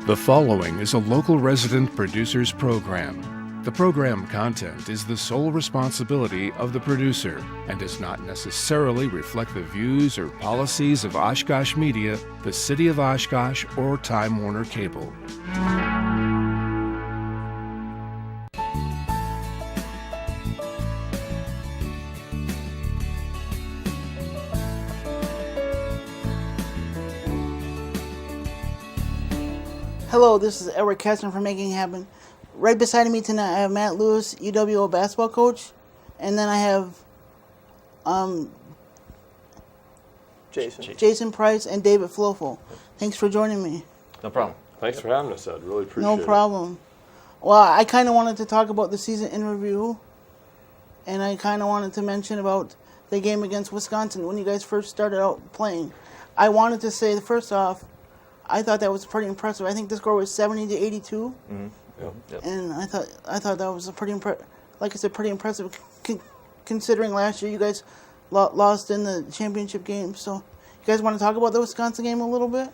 The following is a local resident producer's program. The program content is the sole responsibility of the producer and does not necessarily reflect the views or policies of Oshkosh Media, the City of Oshkosh, or Time Warner Cable. Hello, this is Edward Katzman from Making It Happen. Right beside me tonight, I have Matt Lewis, UWO basketball coach, and then I have Jason Price and David Flofel. Thanks for joining me. No problem. Thanks for having us, Ed. Really appreciate it. No problem. Well, I kind of wanted to talk about the season in review, and I kind of wanted to mention about the game against Wisconsin when you guys first started out playing. I wanted to say, first off, I thought that was pretty impressive. I think the score was 70-82, Mm-hmm. Yep. and I thought that was a pretty pretty impressive, considering last year you guys lost in the championship game. So, you guys want to talk about the Wisconsin game a little bit?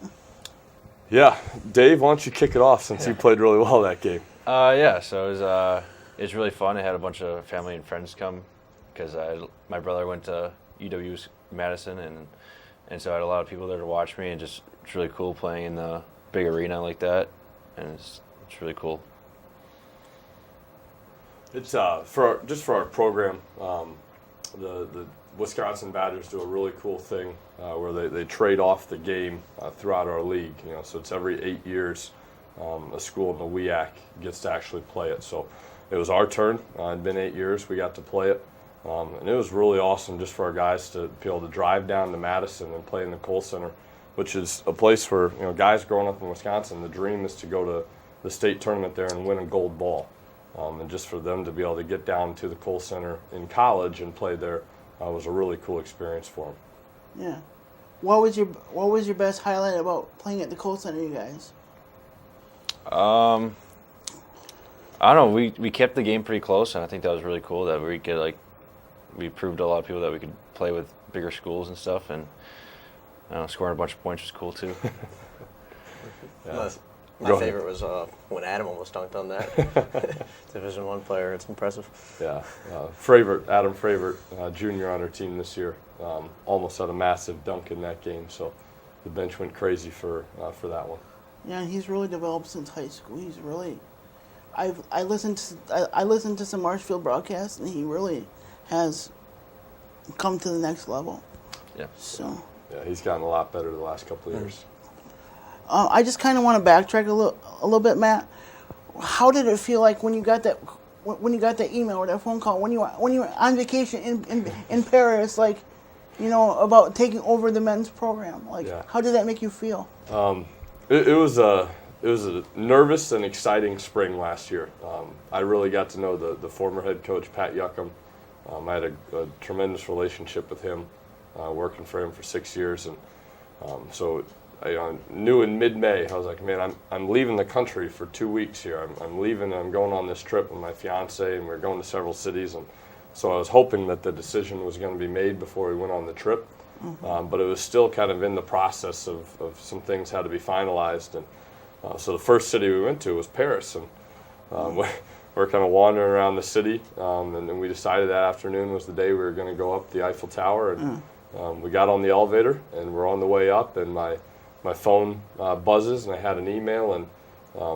Yeah, Dave, why don't you kick it off since you played really well that game? So it was really fun. I had a bunch of family and friends come because my brother went to UW Madison, and so I had a lot of people there to watch me, and it's really cool playing in the big arena like that, and it's really cool. It's for our program. The Wisconsin Badgers do a really cool thing where they trade off the game throughout our league. So it's every 8 years a school in the WEAC gets to actually play it. So it was our turn. It'd been 8 years. We got to play it. And it was really awesome just for our guys to be able to drive down to Madison and play in the Kohl Center, which is a place where, guys growing up in Wisconsin, the dream is to go to the state tournament there and win a gold ball. And just for them to be able to get down to the Kohl Center in college and play there was a really cool experience for them. Yeah. What was your best highlight about playing at the Kohl Center, you guys? I don't know. We kept the game pretty close, and I think that was really cool that we proved to a lot of people that we could play with bigger schools and stuff, and scoring a bunch of points was cool too. Yeah. My favorite was when Adam almost dunked on that. Division I player, it's impressive. Yeah, Adam Fravert, junior on our team this year, almost had a massive dunk in that game. So the bench went crazy for that one. Yeah, and he's really developed since high school. He's really, I listened to some Marshfield broadcasts, and he really has come to the next level. Yeah. So. Yeah, he's gotten a lot better the last couple of years. I just kind of want to backtrack a little bit, Matt. How did it feel like when you got that email or that phone call when you were on vacation in Paris, about taking over the men's program? How did that make you feel? It was a nervous and exciting spring last year. I really got to know the former head coach, Pat Yuckham. I had a tremendous relationship with him, working for him for 6 years, and so I knew in mid-May. I was like, man, I'm leaving the country for 2 weeks here. I'm leaving. I'm going on this trip with my fiance, and we're going to several cities, and so I was hoping that the decision was going to be made before we went on the trip. Mm-hmm. But it was still kind of in the process of some things had to be finalized, and so the first city we went to was Paris, and we're kind of wandering around the city, and then we decided that afternoon was the day we were going to go up the Eiffel Tower, and we got on the elevator, and we're on the way up, and my phone buzzes, and I had an email, and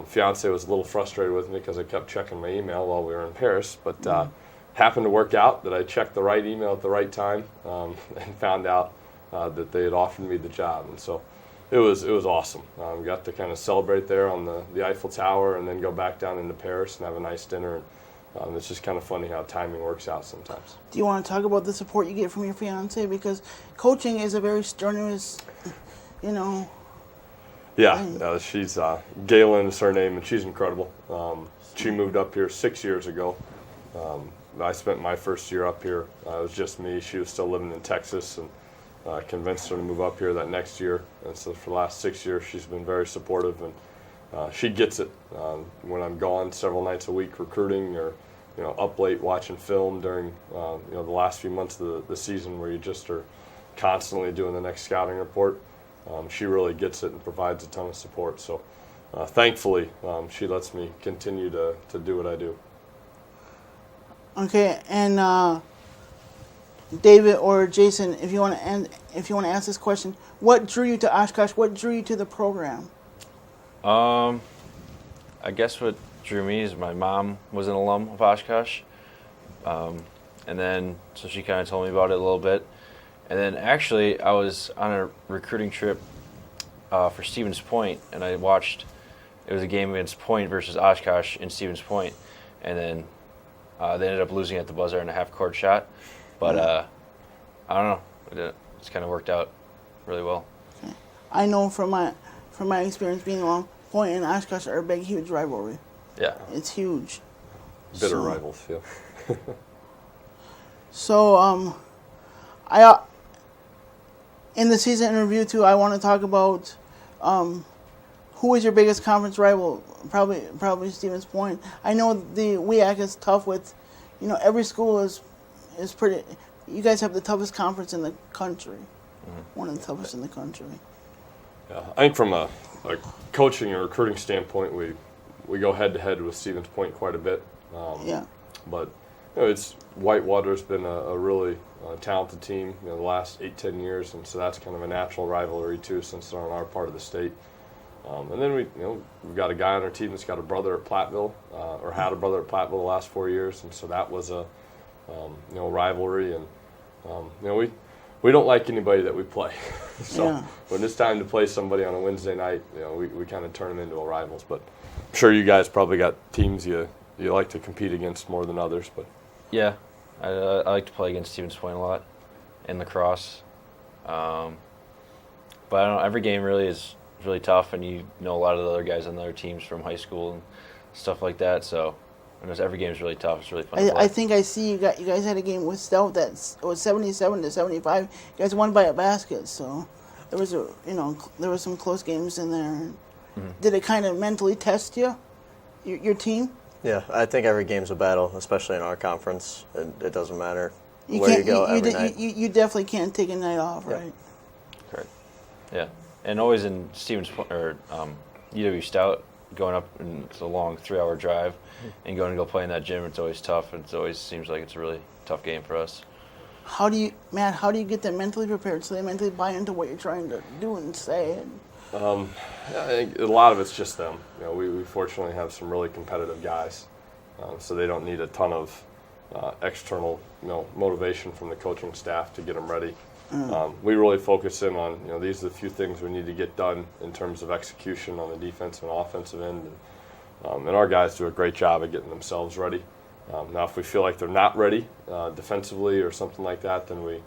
fiance was a little frustrated with me because I kept checking my email while we were in Paris, but happened to work out that I checked the right email at the right time, and found out that they had offered me the job, and so it was awesome. Got to kind of celebrate there on the Eiffel Tower, and then go back down into Paris and have a nice dinner. And it's just kind of funny how timing works out sometimes. Do you want to talk about the support you get from your fiance? Because coaching is a very strenuous, Yeah, she's Galen is her name, and she's incredible. She moved up here 6 years ago. I spent my first year up here. It was just me. She was still living in Texas, and I convinced her to move up here that next year. And so for the last 6 years, she's been very supportive, and she gets it. When I'm gone several nights a week recruiting, or up late watching film during the last few months of the season, where you just are constantly doing the next scouting report. She really gets it and provides a ton of support. So thankfully, she lets me continue to do what I do. Okay, and David or Jason, if you want to ask this question, what drew you to Oshkosh? What drew you to the program? I guess what drew me is my mom was an alum of Oshkosh. And then, so she kind of told me about it a little bit. And then actually, I was on a recruiting trip for Stevens Point, and I watched, it was a game against Point versus Oshkosh in Stevens Point. And then they ended up losing at the buzzer in a half-court shot. But I don't know, it's kind of worked out really well. I know from my experience being along, Point and Oshkosh are a big, huge rivalry. Yeah. It's huge. Bitter rivals, yeah. So, in the season in review too, I want to talk about who is your biggest conference rival? Probably Stevens Point. I know the WEAC is tough with, every school is pretty. You guys have the toughest conference in the country, one of the toughest in the country. Yeah, I think from a coaching and recruiting standpoint, we go head to head with Stevens Point quite a bit. Yeah. But it's Whitewater's been a really talented team the last 8-10 years, and so that's kind of a natural rivalry too, since they're on our part of the state. And then we've got a guy on our team that's got a brother at Platteville, or had a brother at Platteville the last 4 years, and so that was a rivalry. And we don't like anybody that we play. So when it's time to play somebody on a Wednesday night, we kind of turn them into a rivals. But I'm sure you guys probably got teams you like to compete against more than others. But Yeah, I like to play against Stevens Point a lot in lacrosse. But I don't know, every game really is really tough, and you know a lot of the other guys on the other teams from high school and stuff like that. So every game is really tough. It's really fun to play. I think I see you guys had a game with Stout that was 77-75. You guys won by a basket, so there was there was some close games in there. Did it kind of mentally test you, your team? Yeah, I think every game's a battle, especially in our conference. It doesn't matter where you go every night. You definitely can't take a night off, right? Correct. Yeah, and always in Stevens Point or UW Stout, going up and it's a long 3-hour drive, and going to go play in that gym, it's always tough. It always seems like it's a really tough game for us. How do you get them mentally prepared so they mentally buy into what you're trying to do and say? I think a lot of it's just them. We fortunately have some really competitive guys, so they don't need a ton of external motivation from the coaching staff to get them ready. We really focus in on these are the few things we need to get done in terms of execution on the defensive and offensive end, and our guys do a great job of getting themselves ready. Now, if we feel like they're not ready defensively or something like that, then we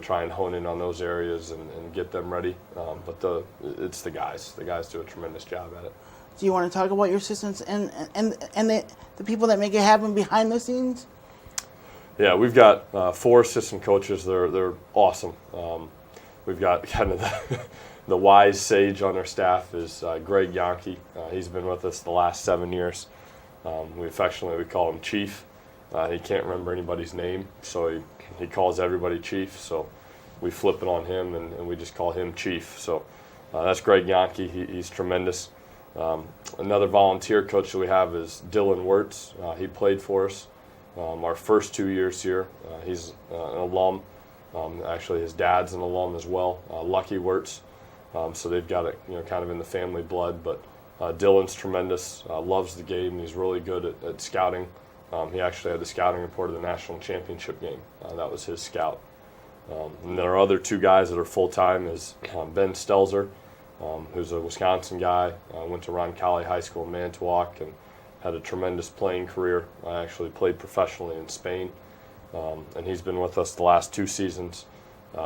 try and hone in on those areas and get them ready. But it's the guys. The guys do a tremendous job at it. Do you want to talk about your assistants and the people that make it happen behind the scenes? Yeah, we've got 4 assistant coaches. They're awesome. We've got kind of the wise sage on our staff is Greg Yankee. He's been with us the last 7 years. We affectionately call him Chief. He can't remember anybody's name, so he calls everybody Chief. So we flip it on him, and we just call him Chief. So that's Greg Yankee. He's tremendous. Another volunteer coach that we have is Dylan Wirtz. He played for us our first 2 years here. He's an alum. Actually, his dad's an alum as well, Lucky Wirtz. So they've got it, kind of in the family blood. But Dylan's tremendous. Loves the game. He's really good at scouting. He actually had the scouting report of the national championship game. That was his scout. And there are other 2 guys that are full-time is Ben Stelzer, who's a Wisconsin guy, went to Roncalli High School in Manitowoc and had a tremendous playing career. I actually played professionally in Spain, and he's been with us the last 2 seasons.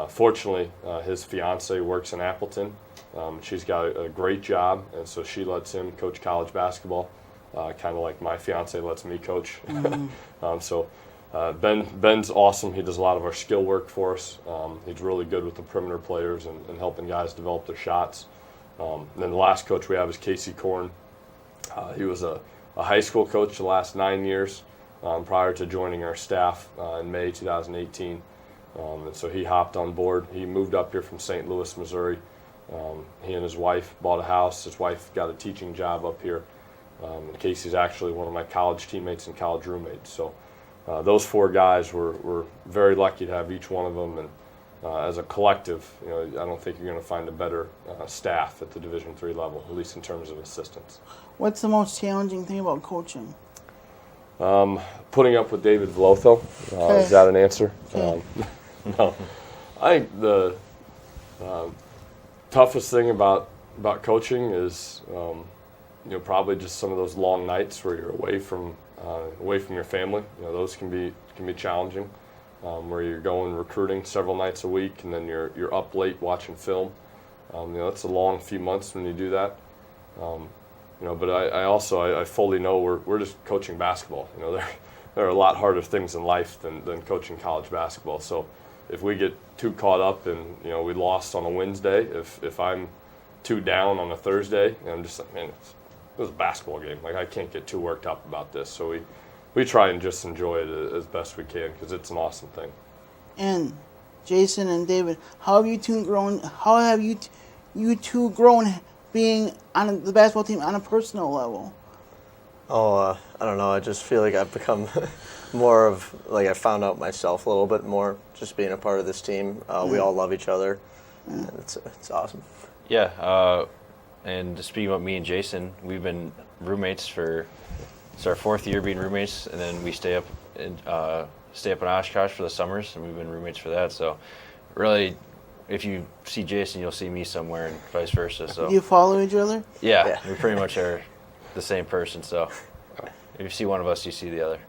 Fortunately, his fiance works in Appleton. She's got a great job, and so she lets him coach college basketball, kind of like my fiance lets me coach. Ben's awesome. He does a lot of our skill work for us. He's really good with the perimeter players and helping guys develop their shots. Then the last coach we have is Casey Korn. He was a high school coach the last 9 years prior to joining our staff in May 2018. And so he hopped on board. He moved up here from St. Louis, Missouri, He and his wife bought a house. His wife got a teaching job up here. And Casey's actually one of my college teammates and college roommates. So those 4 guys were very lucky to have each one of them. And as a collective, I don't think you're going to find a better staff at the Division III level, at least in terms of assistants. What's the most challenging thing about coaching? Putting up with David Velotho. Is that an answer? No. I think the toughest thing about coaching is probably just some of those long nights where you're away from your family. Those can be challenging. Where you're going recruiting several nights a week, and then you're up late watching film. It's a long few months when you do that. But I fully know we're just coaching basketball. There are a lot harder things in life than coaching college basketball. So if we get too caught up in we lost on a Wednesday, if I'm too down on a Thursday, I'm just like, man, it was a basketball game. Like, I can't get too worked up about this. So we try and just enjoy it as best we can, because it's an awesome thing. And Jason and David, how have you two grown? How have you two grown being on the basketball team on a personal level? I don't know. I just feel like I've become more of, like, I found out myself a little bit more just being a part of this team. We all love each other, and it's awesome. Yeah, and speaking about me and Jason, we've been roommates it's our 4th year being roommates, and then we stay up in Oshkosh for the summers, and we've been roommates for that. So really, if you see Jason, you'll see me somewhere, and vice versa. So Do you follow each other? yeah, we pretty much are the same person. So if you see one of us, you see the other.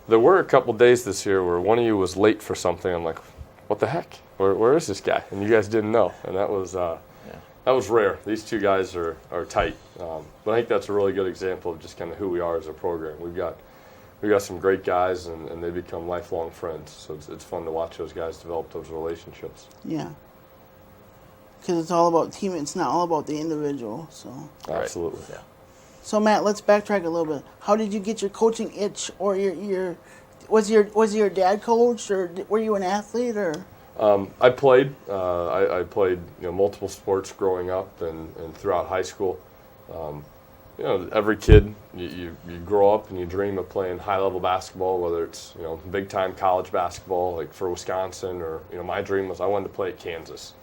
There were a couple days this year where one of you was late for something. I'm like, what the heck? Where is this guy? And you guys didn't know, and that was rare. These 2 guys are tight, but I think that's a really good example of just kind of who we are as a program. We've got some great guys, and they become lifelong friends. So it's fun to watch those guys develop those relationships. Yeah. Because it's all about team. It's not all about the individual. So. Absolutely. Yeah. So Matt, let's backtrack a little bit. How did you get your coaching itch, or was your dad coach, or were you an athlete, or? I played. I played multiple sports growing up and throughout high school. Every kid, you grow up and you dream of playing high-level basketball, whether it's big-time college basketball like for Wisconsin, or my dream was I wanted to play at Kansas.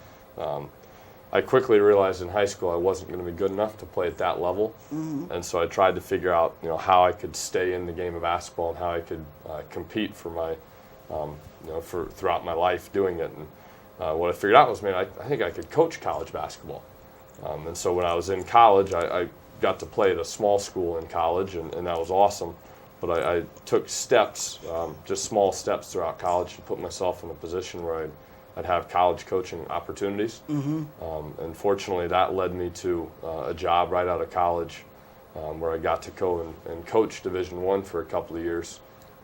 I quickly realized in high school I wasn't going to be good enough to play at that level, and so I tried to figure out how I could stay in the game of basketball and how I could compete for my for throughout my life doing it. And what I figured out was, man, I think I could coach college basketball. And so when I was in college, I got to play at a small school in college, and that was awesome. But I took steps, just small steps throughout college to put myself in a position where I'd have college coaching opportunities. And fortunately, that led me to a job right out of college where I got to go and coach Division I for a couple of years.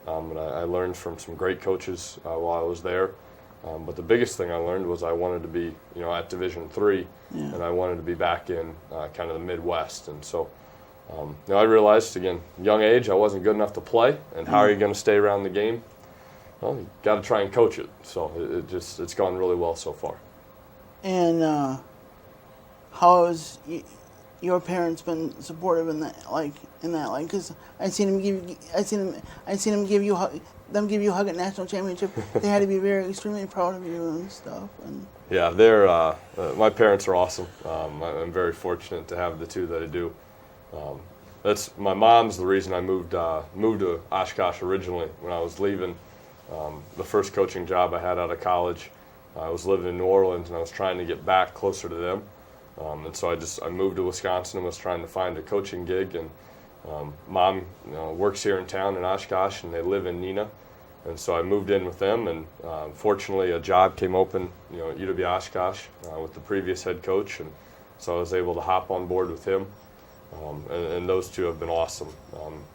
And I learned from some great coaches while I was there. But the biggest thing I learned was I wanted to be, at Division III, and I wanted to be back in kind of the Midwest. And so, I realized, again, young age, I wasn't good enough to play. And how are you going to stay around the game? Well, you got to try and coach it. So it's gone really well so far. And how has your parents been supportive in that, because I seen them give you hug at national championship. They had to be extremely proud of you and stuff. And yeah, they're my parents are awesome. I'm very fortunate to have the 2 that I do. That's my mom's the reason I moved to Oshkosh originally. When I was leaving, the first coaching job I had out of college, I was living in New Orleans, and I was trying to get back closer to them. And so I moved to Wisconsin and was trying to find a coaching gig. And Mom works here in town in Oshkosh, and they live in Neenah. And so I moved in with them, and fortunately a job came open, at UW Oshkosh with the previous head coach, and so I was able to hop on board with him. And those 2 have been awesome.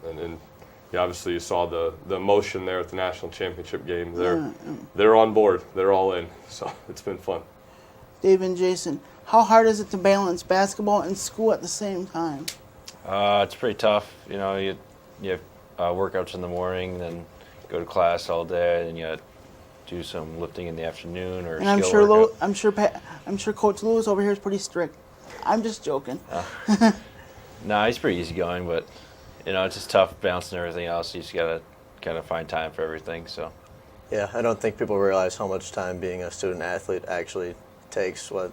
And obviously you saw the emotion there at the national championship game. They're on board. They're all in. So it's been fun. Dave and Jason, how hard is it to balance basketball and school at the same time? It's pretty tough. You have workouts in the morning, then go to class all day, and you got do some lifting in the afternoon or And I'm skill sure workout. I'm sure Coach Lewis over here is pretty strict. I'm just joking. Nah, he's pretty easygoing, but it's just tough balancing everything else. You just gotta kind of find time for everything. So Yeah, I don't think people realize how much time being a student athlete actually takes. 4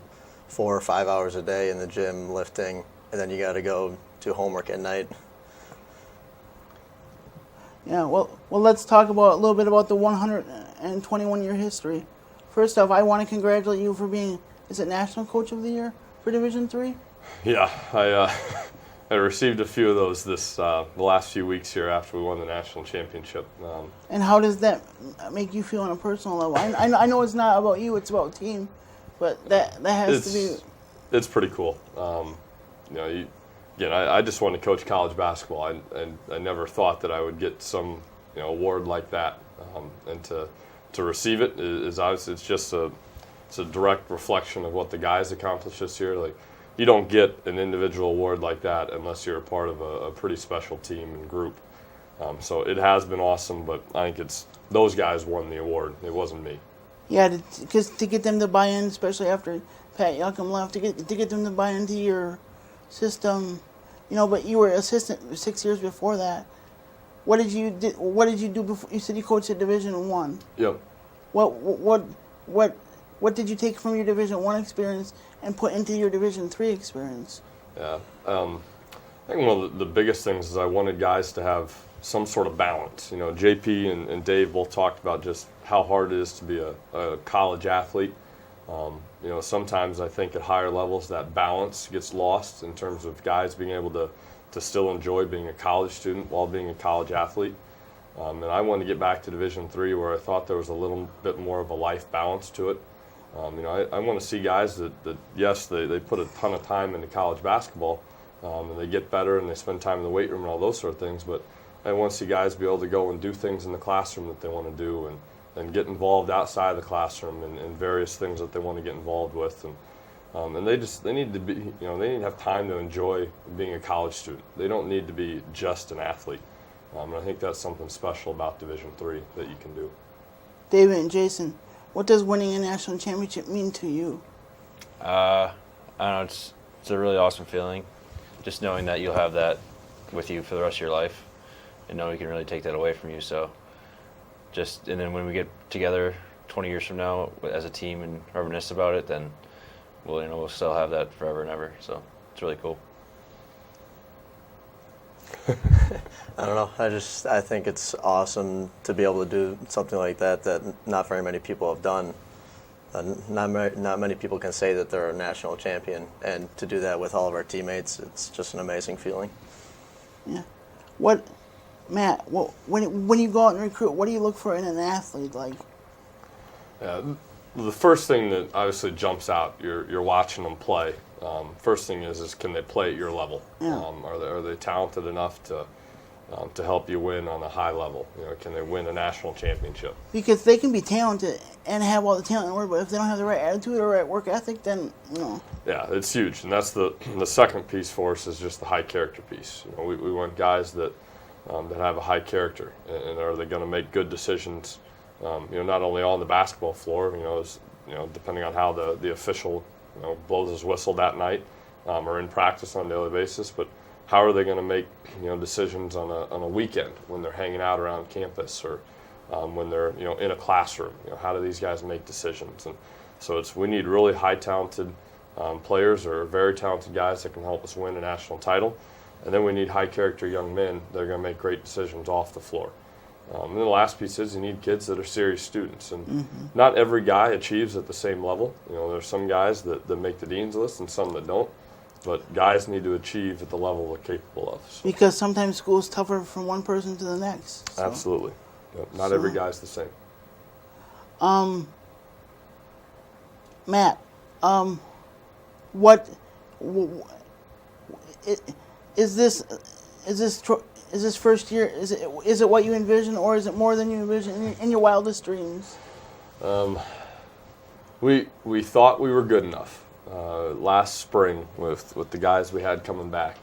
or 5 hours a day in the gym lifting, and then you got to go do homework at night. Yeah, well, let's talk about a little bit about the 121-year history. First off, I want to congratulate you for being, is it National Coach of the Year for Division III? Yeah, I received a few of those the last few weeks here after we won the national championship. And how does that make you feel on a personal level? I know it's not about you, it's about team, but that has to be... It's pretty cool. I just wanted to coach college basketball, and I never thought that I would get some award like that, and to receive it is obviously it's a direct reflection of what the guys accomplished this year. Like, you don't get an individual award like that unless you're a part of a pretty special team and group. So it has been awesome, but I think it's those guys won the award. It wasn't me. Yeah, because to get them to buy in, especially after Pat Yuckham left, to get them to buy into your system, but you were assistant 6 years before that. What did you do before? You said you coached at Division I. Yep. What did you take from your Division I experience and put into your Division III experience? Yeah. I think one of the biggest things is I wanted guys to have some sort of balance. JP and Dave both talked about just how hard it is to be a college athlete. Sometimes I think at higher levels that balance gets lost in terms of guys being able to still enjoy being a college student while being a college athlete. And I wanted to get back to Division III where I thought there was a little bit more of a life balance to it. I want to see guys that yes, they put a ton of time into college basketball, and they get better and they spend time in the weight room and all those sort of things, but I want to see guys be able to go and do things in the classroom that they want to do and get involved outside of the classroom and various things that they want to get involved with. And they need to be, they need to have time to enjoy being a college student. They don't need to be just an athlete. And I think that's something special about Division III that you can do. David and Jason, what does winning a national championship mean to you? I don't know. It's a really awesome feeling, just knowing that you'll have that with you for the rest of your life, and no one can really take that away from you. So, and then when we get together 20 years from now as a team and reminisce about it, then we'll still have that forever and ever. So it's really cool. I don't know. I think it's awesome to be able to do something like that not very many people have done. Not many people can say that they're a national champion, and to do that with all of our teammates, it's just an amazing feeling. Yeah. Matt, when you go out and recruit, what do you look for in an athlete? The first thing that obviously jumps out, you're watching them play. First thing is can they play at your level? Yeah. Are they talented enough to help you win on a high level? Can they win a national championship? Because they can be talented and have all the talent in the world, but if they don't have the right attitude or right work ethic, then Yeah, it's huge, and that's the second piece for us is just the high character piece. We want guys that have a high character, and are they going to make good decisions? Not only on the basketball floor, depending on how the official blows his whistle that night, or in practice on a daily basis, but how are they going to make decisions on a weekend when they're hanging out around campus or when they're in a classroom? How do these guys make decisions? And so we need really high talented players or very talented guys that can help us win a national title, and then we need high character young men that are going to make great decisions off the floor. And then the last piece is you need kids that are serious students, and not every guy achieves at the same level. There's some guys that make the dean's list and some that don't, but guys need to achieve at the level they're capable of. So. Because sometimes school is tougher from one person to the next. So. Absolutely. Not every guy's the same. Matt, is this first year? Is it what you envision, or is it more than you envision in your wildest dreams? We thought we were good enough last spring with the guys we had coming back.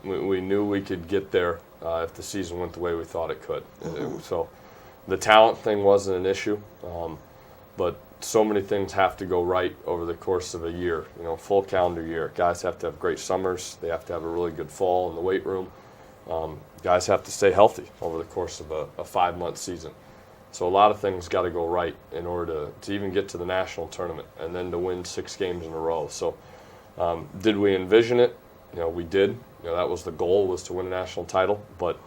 We knew we could get there if the season went the way we thought it could. So the talent thing wasn't an issue, but so many things have to go right over the course of a year, full calendar year. Guys have to have great summers. They have to have a really good fall in the weight room. Guys have to stay healthy over the course of a 5-month season. So a lot of things got to go right in order to even get to the national tournament and then to win 6 games in a row. So did we envision it? We did. That was the goal, was to win a national title. But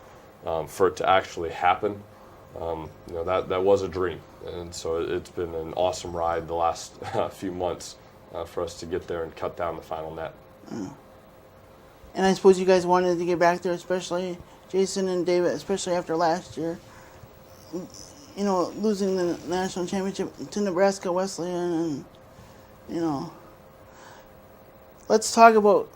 for it to actually happen, that was a dream. And so it's been an awesome ride the last few months for us to get there and cut down the final net. And I suppose you guys wanted to get back there, especially Jason and David, especially after last year. Losing the national championship to Nebraska Wesleyan, and let's talk about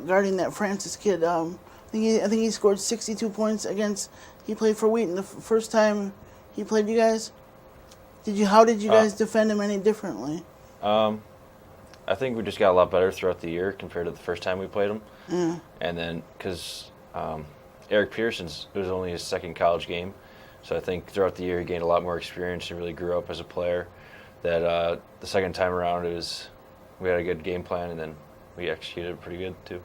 guarding that Francis kid. I think he scored 62 points against. He played for Wheaton the first time he played you guys. How did you guys defend him any differently? I think we just got a lot better throughout the year compared to the first time we played him. Yeah. And then because Eric Pearson's, it was only his second college game. So I think throughout the year he gained a lot more experience and really grew up as a player. That the second time around we had a good game plan, and then we executed it pretty good too.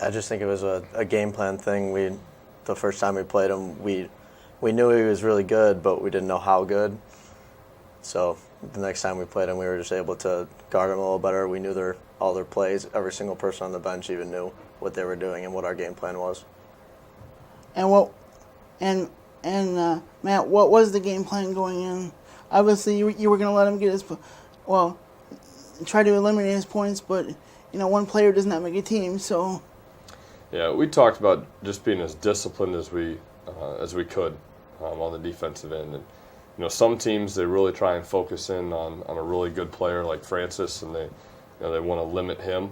I just think it was a game plan thing. The first time we played him, we knew he was really good, but we didn't know how good. So the next time we played him, we were just able to guard him a little better. We knew all their plays. Every single person on the bench even knew what they were doing and what our game plan was. And Matt, what was the game plan going in? Obviously, you were going to let him get try to eliminate his points, but one player does not make a team, so. Yeah, we talked about just being as disciplined as we could on the defensive end, and some teams, they really try and focus in on a really good player like Francis, and they want to limit him,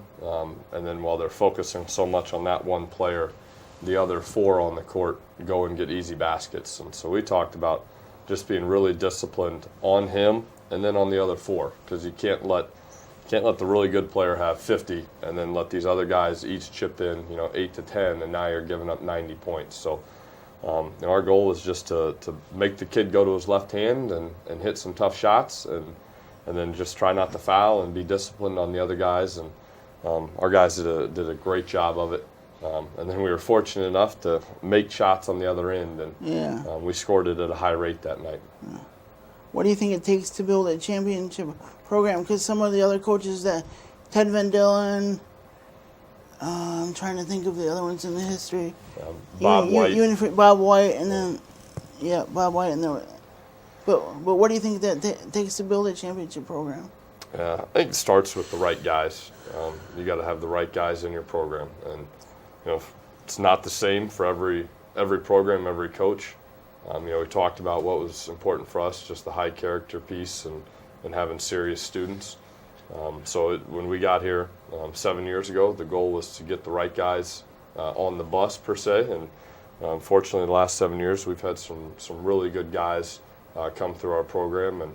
and then while they're focusing so much on that one player, the other 4 on the court go and get easy baskets. And so we talked about just being really disciplined on him and then on the other 4, because you can't let the really good player have 50 and then let these other guys each chip in 8 to 10, and now you're giving up 90 points. So our goal was just to make the kid go to his left hand and hit some tough shots, and then just try not to foul and be disciplined on the other guys. And our guys did a great job of it. And then we were fortunate enough to make shots on the other end, and we scored it at a high rate that night. What do you think it takes to build a championship program? Because some of the other coaches, Ted Van Dillen, I'm trying to think of the other ones in the history. Bob White. Bob White, and then Bob White, and then. But what do you think that takes to build a championship program? Yeah, I think it starts with the right guys. You got to have the right guys in your program, and it's not the same for every program, every coach. We talked about what was important for us, just the high character piece and having serious students. When we got here 7 years ago, the goal was to get the right guys on the bus per se, and unfortunately the last 7 years we've had some really good guys come through our program, and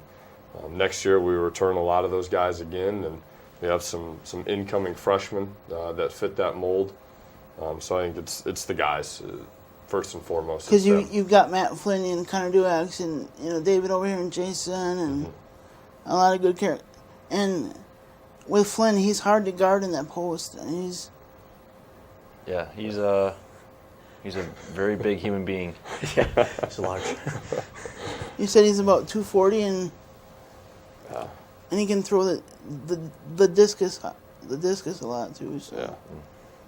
next year we return a lot of those guys again, and we have some incoming freshmen that fit that mold. So I think it's the guys first and foremost. Because you've got Matt Flynn and Connor Duax and David over here and Jason and a lot of good characters. And with Flynn, he's hard to guard in that post. And he's a very big human being. Yeah, he's large. You said he's about 240 and he can throw the discus a lot too. So.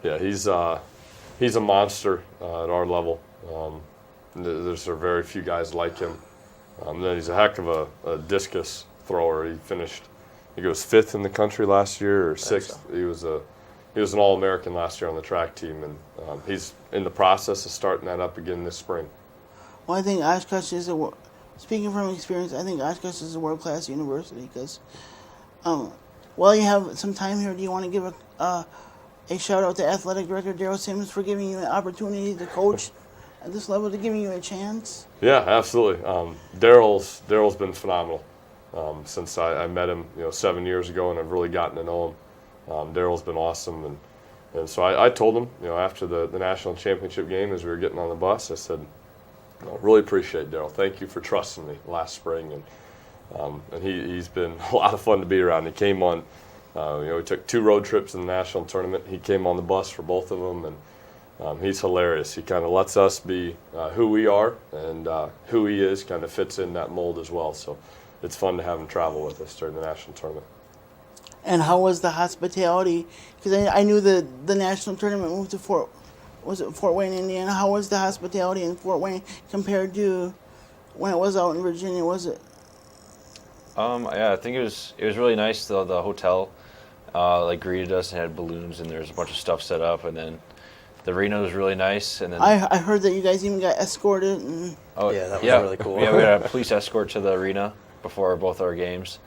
Yeah, he's a monster at our level. There's very few guys like him. Then he's a heck of a discus thrower. He finished, I think it was 5th in the country last year or 6th. So. He was an All-American last year on the track team, and he's in the process of starting that up again this spring. Well, I think Oshkosh is speaking from experience, I think Oshkosh is a world-class university because, while you have some time here, do you want to give a shout-out to Athletic Director Daryl Sims for giving you an opportunity to coach at this level, to giving you a chance? Yeah, absolutely. Daryl's been phenomenal since I met him 7 years ago, and I've really gotten to know him. Daryl's been awesome, and And so I told him, after the national championship game, as we were getting on the bus, I said, I really appreciate Daryl. Thank you for trusting me last spring. And he's been a lot of fun to be around. He came on, we took 2 road trips in the national tournament. He came on the bus for both of them, and he's hilarious. He kind of lets us be who we are, and who he is kind of fits in that mold as well. So it's fun to have him travel with us during the national tournament. And how was the hospitality? Because I knew the national tournament moved to Fort Wayne, Indiana. How was the hospitality in Fort Wayne compared to when it was out in Virginia? Was it? Yeah, I think it was really nice. The hotel greeted us and had balloons, and there was a bunch of stuff set up, and then the arena was really nice. And then I heard that you guys even got escorted. And Yeah, that was really cool. Yeah, we had a police escort to the arena before both our games,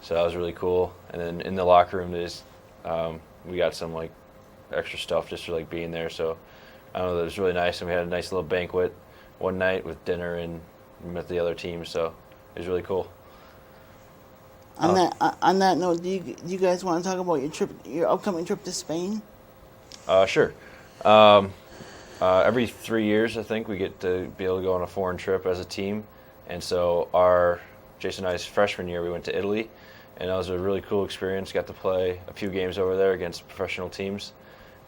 so that was really cool. And then in the locker room, we got some extra stuff just for being there. So I don't know, that was really nice, and we had a nice little banquet one night with dinner and met the other team. So it was really cool. on that note, do you guys want to talk about your upcoming trip to Spain? Sure. Every 3 years, I think, we get to be able to go on a foreign trip as a team. And so Jason and I's freshman year, we went to Italy, and that was a really cool experience. Got to play a few games over there against professional teams.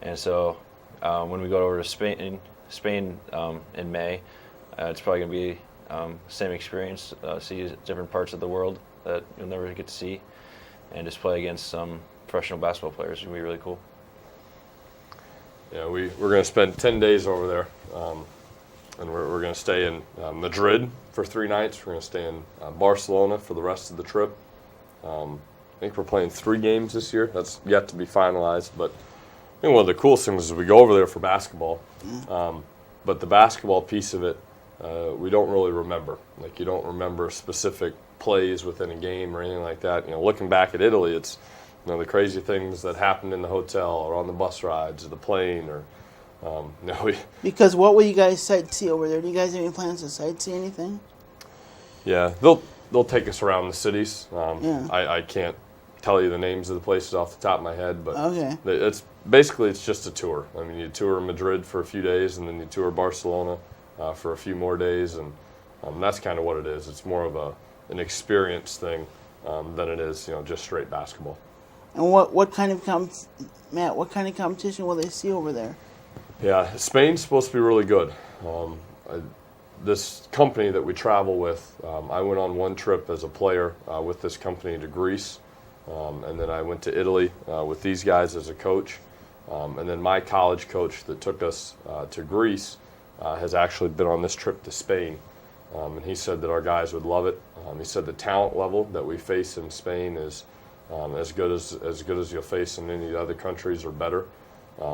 And so when we go over to Spain in May, it's probably going to be same experience, see different parts of the world that you'll never get to see, and just play against some professional basketball players. It's going to be really cool. Yeah, we're going to spend 10 days over there, and we're going to stay in Madrid for 3 nights. We're going to stay in Barcelona for the rest of the trip. I think we're playing 3 games this year. That's yet to be finalized, but I think one of the coolest things is we go over there for basketball, but the basketball piece of it, we don't really remember. You don't remember specific plays within a game or anything like that. Looking back at Italy, it's the crazy things that happened in the hotel or on the bus rides or the plane or Because what will you guys sightsee over there? Do you guys have any plans to sightsee anything? Yeah, they'll take us around the cities. Yeah. I can't tell you the names of the places off the top of my head, but Okay. it's just a tour. I mean, you tour Madrid for a few days, and then you tour Barcelona for a few more days, and that's kind of what it is. It's more of an experience thing than it is just straight basketball. And what kind of competition will they see over there? Yeah, Spain's supposed to be really good. This company that we travel with, I went on one trip as a player with this company to Greece, and then I went to Italy with these guys as a coach. And then my college coach that took us to Greece has actually been on this trip to Spain. And he said that our guys would love it. He said the talent level that we face in Spain is as good as you'll face in any of the other countries or better.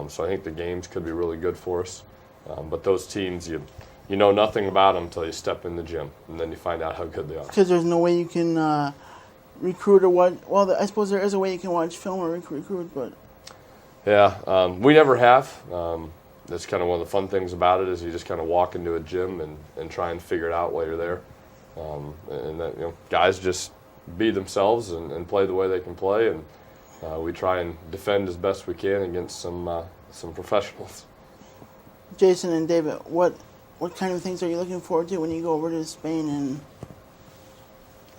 So I think the games could be really good for us. But those teams, you know nothing about them until you step in the gym, and then you find out how good they are. Because there's no way you can recruit or watch. Well, I suppose there is a way you can watch film or recruit, but Yeah, we never have. That's kind of one of the fun things about it is you just kind of walk into a gym and try and figure it out while you're there. And that guys just be themselves and play the way they can play, and we try and defend as best we can against some professionals. Jason and David, what kind of things are you looking forward to when you go over to Spain?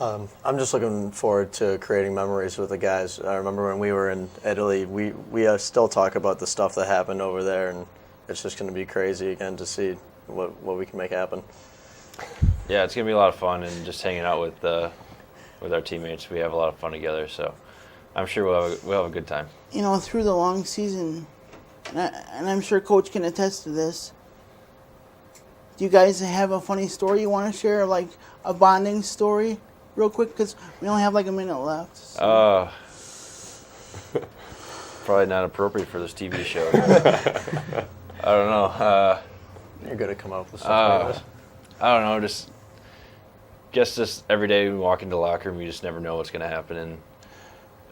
And I'm just looking forward to creating memories with the guys. I remember when we were in Italy, we still talk about the stuff that happened over there, and it's just going to be crazy again to see what we can make happen. Yeah, it's gonna be a lot of fun, and just hanging out with our teammates. We have a lot of fun together, so I'm sure we'll have a good time. through the long season, and I'm sure Coach can attest to this. Do you guys have a funny story you want to share, like a bonding story, real quick? Because we only have like a minute left. So. Probably not appropriate for this TV show. I don't know. You're going to come up with stuff like this. I don't know. Just every day we walk into the locker room, you just never know what's going to happen, and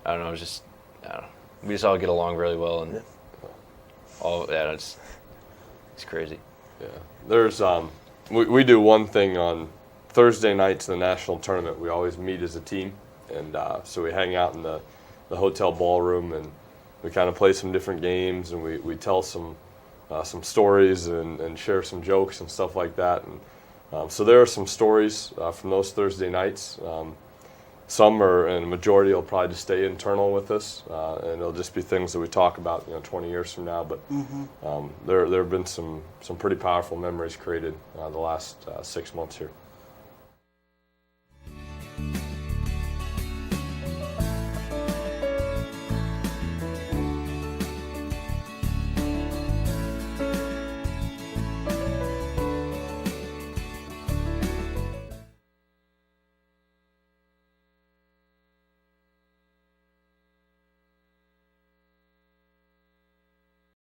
I don't know. I don't know. We just all get along really well, and it's crazy. Yeah, there's we do one thing on Thursday nights in the national tournament. We always meet as a team, and so we hang out in the hotel ballroom, and we kind of play some different games, and we tell some stories and share some jokes and stuff like that. And so there are some stories from those Thursday nights. Some are, and a majority will probably just stay internal with us, and it'll just be things that we talk about, 20 years from now. But there have been some pretty powerful memories created the last 6 months here.